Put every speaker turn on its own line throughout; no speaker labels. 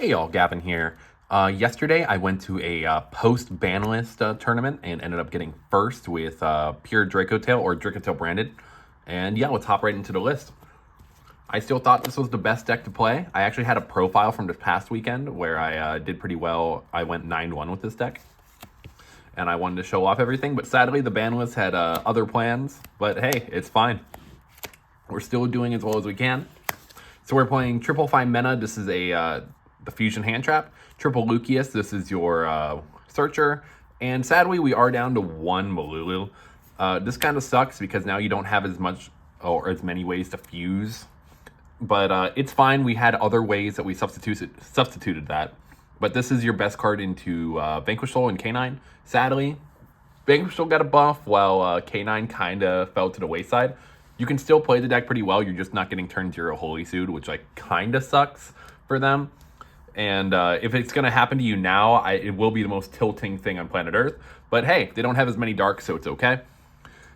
Hey y'all, Gavin here. Yesterday I went to a post-ban list tournament and ended up getting first with pure Dracotail or Dracotail branded. And yeah, let's hop right into the list. I still thought this was the best deck to play. I actually had a profile from this past weekend where I did pretty well. I went 9-1 with this deck. And I wanted to show off everything, but sadly the ban list had other plans. But hey, it's fine. We're still doing as well as we can. So we're playing triple fine mana. This is the fusion hand trap. Triple Lucius, this is your searcher. And sadly, we are down to one Malulu. This kind of sucks because now you don't have as much or as many ways to fuse. But it's fine. We had other ways that we substituted that. But this is your best card into Vanquish Soul and K9. Sadly, Vanquish Soul got a buff while K9 kind of fell to the wayside. You can still play the deck pretty well. You're just not getting turn 0 Holy Suit, which like kind of sucks for them. And if it's going to happen to you now, it will be the most tilting thing on planet Earth. But hey, they don't have as many darks, so it's okay.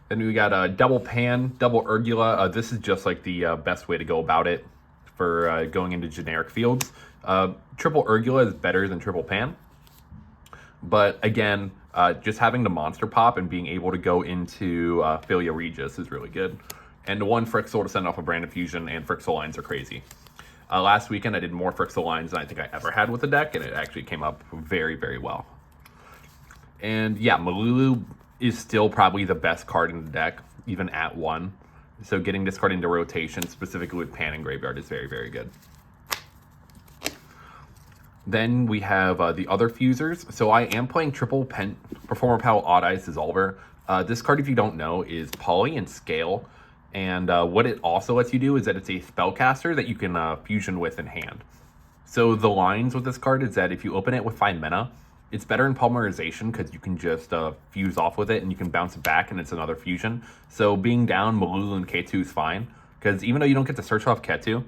Then we got double Pan, double Urgula. This is just like the best way to go about it for going into generic fields. Triple Urgula is better than triple Pan. But again, just having the monster pop and being able to go into Philia Regis is really good. And the one Frixel to send off a Branded Fusion, and Frixel lines are crazy. Last weekend, I did more Frixel lines than I think I ever had with the deck, and it actually came up very, very well. And yeah, Malulu is still probably the best card in the deck, even at 1. So getting this card into rotation, specifically with Pan and Graveyard, is very, very good. Then we have the other fusers. So I am playing triple Performer Pal Odd Eyes Dissolver. This card, if you don't know, is Poly and Scale. And what it also lets you do is that it's a spellcaster that you can fusion with in hand. So the lines with this card is that if you open it with 5 mana, it's better in polymerization because you can just fuse off with it and you can bounce it back and it's another fusion. So being down Malulu and K2 is fine because even though you don't get to search off K2,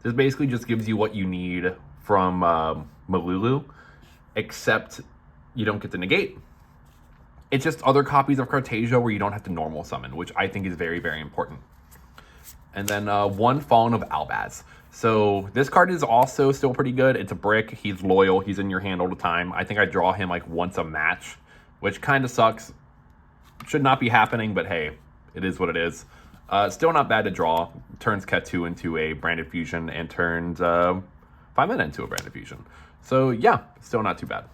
this basically just gives you what you need from Malulu, except you don't get to negate. It's just other copies of Cartesia where you don't have to normal summon, which I think is very, very important. And then one Fallen of Albaz. So this card is also still pretty good. It's a brick. He's loyal. He's in your hand all the time. I think I draw him like once a match, which kind of sucks. Should not be happening, but hey, it is what it is. Still not bad to draw. Turns Ketu into a Branded Fusion and turns 5 mana into a Branded Fusion. So yeah, still not too bad.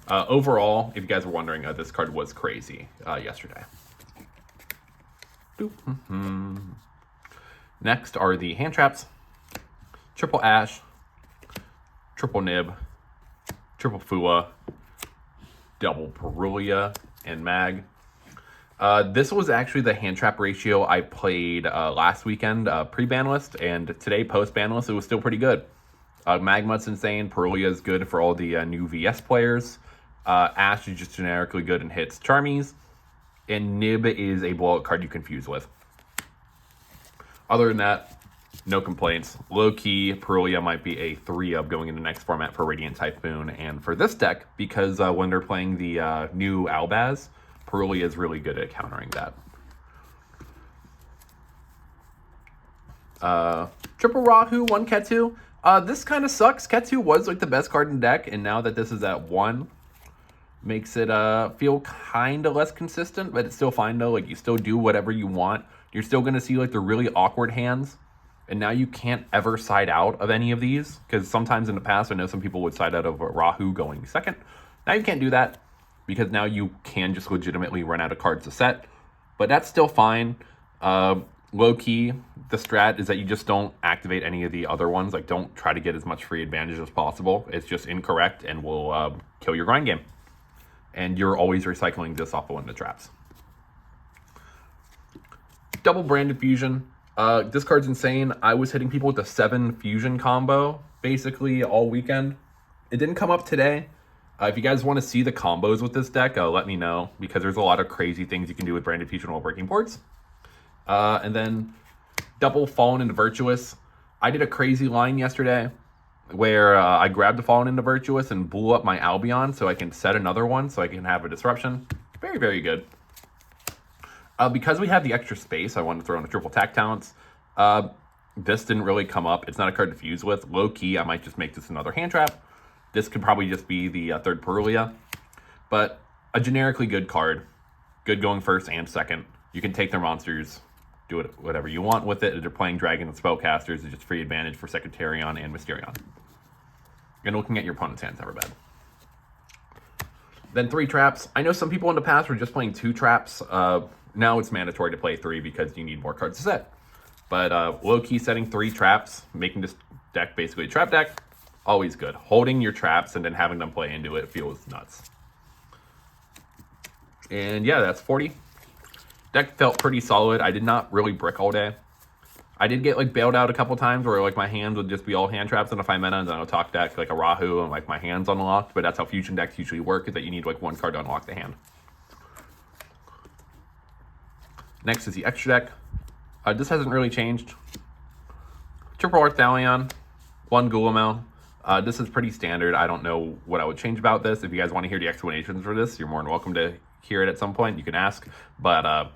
Overall, if you guys were wondering, this card was crazy yesterday. Next are the hand traps. Triple Ash, triple Nib, triple Fua, double Perulia, and Mag. This was actually the hand trap ratio I played last weekend pre-ban list, and today post-ban list, it was still pretty good. Magmut's insane. Perulia is good for all the new VS players. Ash is just generically good and hits Charmies. And Nib is a blowout card you can fuse with. Other than that, no complaints. Low-key, Perulia might be a 3-up going into next format for Radiant Typhoon. And for this deck, because when they're playing the new Albaz, Perulia is really good at countering that. Triple Rahu, 1 Ketu. This kind of sucks. Ketu was like the best card in the deck, and now that this is at 1, makes it feel kind of less consistent, but it's still fine though. Like you still do whatever you want. You're still going to see like the really awkward hands, and now you can't ever side out of any of these because sometimes in the past I know some people would side out of Rahu going second. Now you can't do that because now you can just legitimately run out of cards to set, but that's still fine. Low-key, the strat is that you just don't activate any of the other ones. Like don't try to get as much free advantage as possible. It's just incorrect and will kill your grind game. And you're always recycling this off of one of the traps. Double Branded Fusion. This card's insane. I was hitting people with a 7 fusion combo basically all weekend. It didn't come up today. If you guys want to see the combos with this deck, let me know because there's a lot of crazy things you can do with Branded Fusion while breaking boards. And then double Fallen into Virtuous. I did a crazy line yesterday where I grabbed the Fallen into Virtuous and blew up my Albion so I can set another one so I can have a disruption. Very, very good. Because we have the extra space, I wanted to throw in a triple attack talents. This didn't really come up. It's not a card to fuse with. Low key, I might just make this another hand trap. This could probably just be the third Perulia. But a generically good card. Good going first and second. You can take their monsters, do it whatever you want with it. If they're playing Dragon and Spellcasters, it's just free advantage for Secretarion and Mysterion. And looking at your opponent's hand's never bad. Then 3 traps. I know some people in the past were just playing 2 traps. Now it's mandatory to play 3 because you need more cards to set. But low-key setting 3 traps, making this deck basically a trap deck, always good. Holding your traps and then having them play into it feels nuts. And yeah, that's 40. Deck felt pretty solid. I did not really brick all day. I did get like bailed out a couple times where like my hands would just be all hand traps in a 5 mana, and then I'll talk deck like a Rahu and like my hands unlocked. But that's how fusion decks usually work, is that you need like 1 card to unlock the hand. Next is the extra deck. This hasn't really changed. Triple Arthalion, 1 Gulamel. This is pretty standard. I don't know what I would change about this. If you guys want to hear the explanations for this, you're more than welcome to hear it at some point. You can ask. But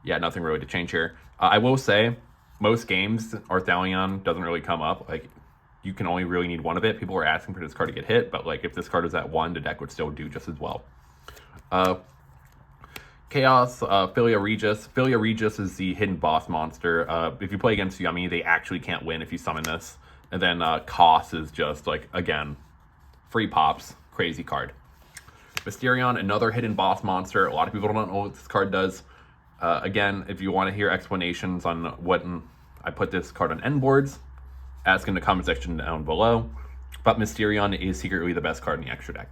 yeah, nothing really to change here. I will say, most games, Arthalion doesn't really come up. Like, you can only really need 1 of it. People are asking for this card to get hit, but like if this card was at 1, the deck would still do just as well. Chaos, Philia Regis. Philia Regis is the hidden boss monster. If you play against Yummy, they actually can't win if you summon this. And then Kos is just like, again, free pops, crazy card. Mysterion, another hidden boss monster. A lot of people don't know what this card does. Again, if you want to hear explanations on what I put this card on end boards, ask in the comment section down below. But Mysterion is secretly the best card in the extra deck.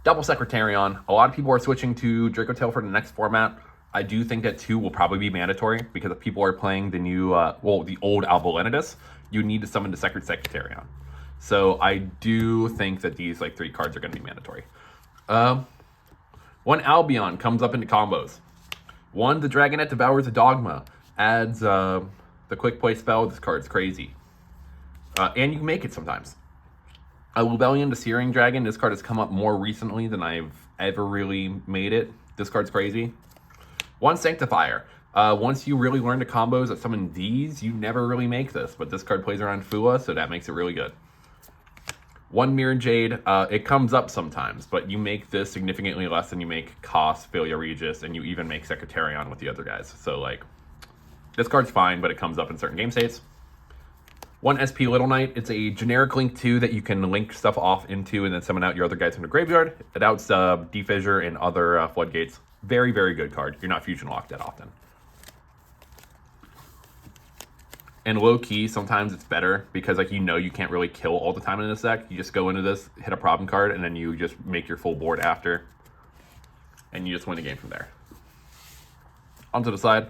Double Secretarion. A lot of people are switching to Dracotail for the next format. I do think that 2 will probably be mandatory because if people are playing the new, the old Albolenitus, you need to summon the Secret Secretarion. So I do think that these like 3 cards are going to be mandatory. 1 Albion comes up into combos. 1, the Dragonette Devours a Dogma. Adds the quick play spell. This card's crazy. And you can make it sometimes. A Lubellion, the Searing Dragon. This card has come up more recently than I've ever really made it. This card's crazy. 1 Sanctifier. Once you really learn the combos that summon these, you never really make this. But this card plays around Fua, so that makes it really good. 1 Mirror Jade. It comes up sometimes, but you make this significantly less than you make Kos, Philia Regis, and you even make Secretarion with the other guys. So, like, this card's fine, but it comes up in certain game states. 1 SP Little Knight. It's a generic link 2 that you can link stuff off into and then summon out your other guys from the graveyard. It outs Defissure and other Floodgates. Very, very good card. You're not fusion locked that often. And low key, sometimes it's better because like you can't really kill all the time in this deck. You just go into this, hit a problem card, and then you just make your full board after. And you just win the game from there. Onto the side.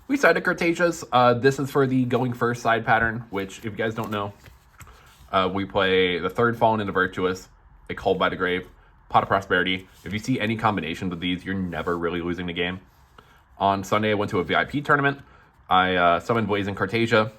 We sided Cretaceous. This is for the going first side pattern, which, if you guys don't know, we play the 3rd Fallen into Virtuous, a Called by the Grave, Pot of Prosperity. If you see any combinations of these, you're never really losing the game. On Sunday, I went to a VIP tournament. I summoned Blazing Cartasia,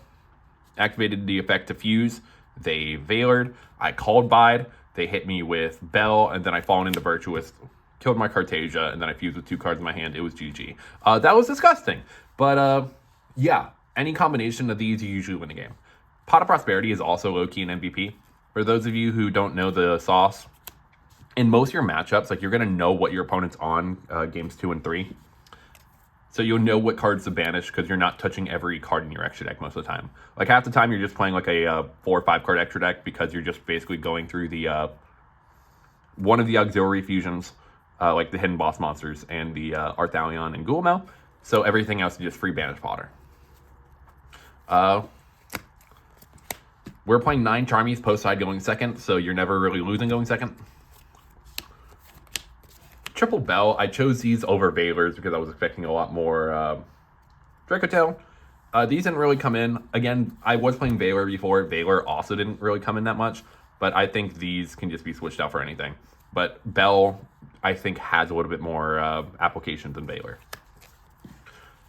activated the effect to fuse. They Veilered. I Called Bide. They hit me with Bell, and then I Fallen into Virtuous, killed my Cartasia, and then I fused with 2 cards in my hand. It was GG. That was disgusting. But yeah, any combination of these, you usually win the game. Pot of Prosperity is also low-key an MVP. For those of you who don't know the sauce, in most of your matchups, like you're going to know what your opponent's on games 2 and 3. So you'll know what cards to banish because you're not touching every card in your extra deck most of the time. Like half the time you're just playing like a 4 or 5 card extra deck because you're just basically going through the one of the auxiliary fusions, like the hidden boss monsters and the Arthalion and Gulamel. So everything else is just free banish fodder. We're playing 9 Charmies post side going second, so you're never really losing going second. Triple Bell. I chose these over Veilers because I was expecting a lot more Dracotail. These didn't really come in. Again, I was playing Veiler before. Veiler also didn't really come in that much, but I think these can just be switched out for anything. But Bell, I think, has a little bit more applications than Veiler.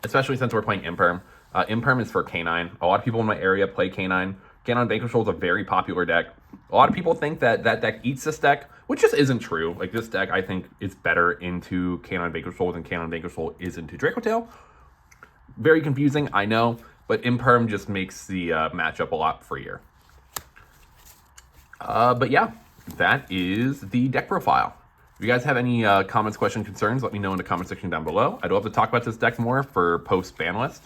Especially since we're playing Imperm. Imperm is for Canine. A lot of people in my area play Canine. Canine Vanquishal is a very popular deck. A lot of people think that that deck eats this deck, which just isn't true. Like, this deck, I think, is better into Canine Vanquishal than Canine Vanquishal is into Dracotail. Very confusing, I know. but Imperm just makes the matchup a lot freer. But yeah, that is the deck profile. If you guys have any comments, questions, concerns, let me know in the comment section down below. I'd love to talk about this deck more for post-ban list.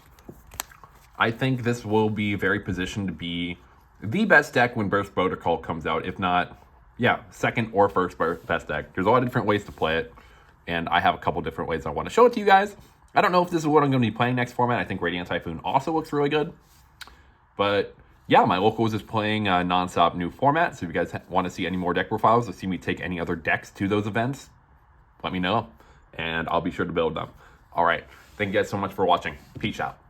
I think this will be very positioned to be the best deck when Burst Protocol comes out, if not, yeah, second or first best deck. There's a lot of different ways to play it, and I have a couple different ways I want to show it to you guys. I don't know if this is what I'm going to be playing next format. I think Radiant Typhoon also looks really good. But yeah, my locals is playing a non-stop new format, so if you guys want to see any more deck profiles or see me take any other decks to those events, let me know, and I'll be sure to build them. All right, thank you guys so much for watching. Peace out.